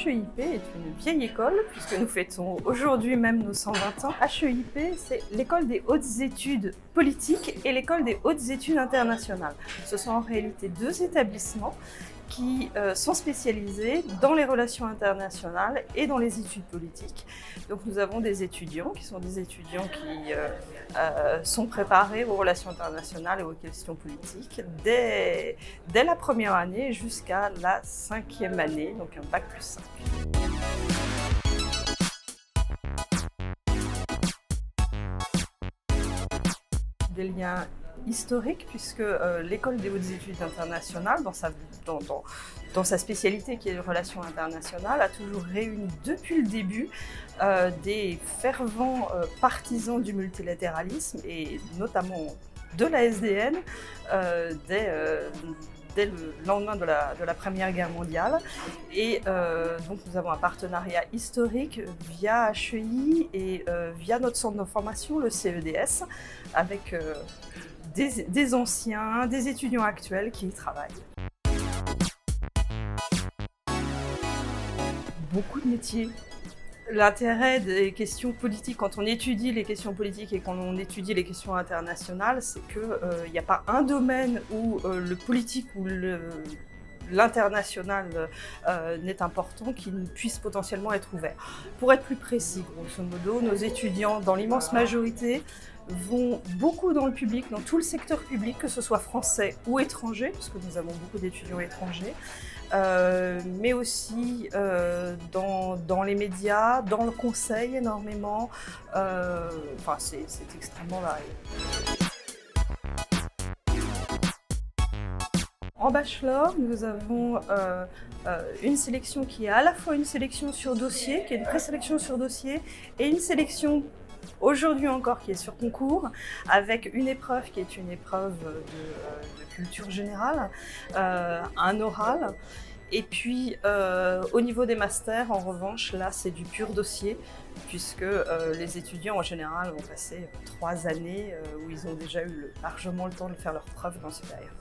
HEIP est une vieille école, puisque nous fêtons aujourd'hui même nos 120 ans. HEIP, c'est l'école des hautes études politiques et l'école des hautes études internationales. Ce sont en réalité deux établissements qui sont spécialisés dans les relations internationales et dans les études politiques. Donc nous avons des étudiants qui sont sont préparés aux relations internationales et aux questions politiques dès la première année jusqu'à la 5e année, donc un bac plus 5. Des liens historiques, puisque l'école des hautes études internationales, dans sa spécialité qui est les relations internationales, a toujours réuni depuis le début des fervents partisans du multilatéralisme et notamment de la SDN dès le lendemain de la Première Guerre mondiale. Et donc nous avons un partenariat historique via HEI et via notre centre d'information, le CEDS, avec des anciens, des étudiants actuels qui y travaillent. Beaucoup de métiers. L'intérêt des questions politiques, quand on étudie les questions politiques et quand on étudie les questions internationales, c'est qu'il n'y a pas un domaine où le politique ou l'international n'est important qui ne puisse potentiellement être ouvert. Pour être plus précis, grosso modo, nos étudiants, dans l'immense majorité, vont beaucoup dans le public, dans tout le secteur public, que ce soit français ou étranger, parce que nous avons beaucoup d'étudiants étrangers, mais aussi dans les médias, dans le conseil énormément. Enfin, c'est extrêmement varié. En bachelor, nous avons une sélection qui est à la fois une sélection sur dossier, qui est une présélection sur dossier, et une sélection aujourd'hui encore qui est sur concours, avec une épreuve qui est une épreuve de culture générale, un oral. Et puis au niveau des masters, en revanche, là c'est du pur dossier, puisque les étudiants en général vont passer 3 années où ils ont déjà eu largement le temps de faire leurs preuves dans ce supérieur.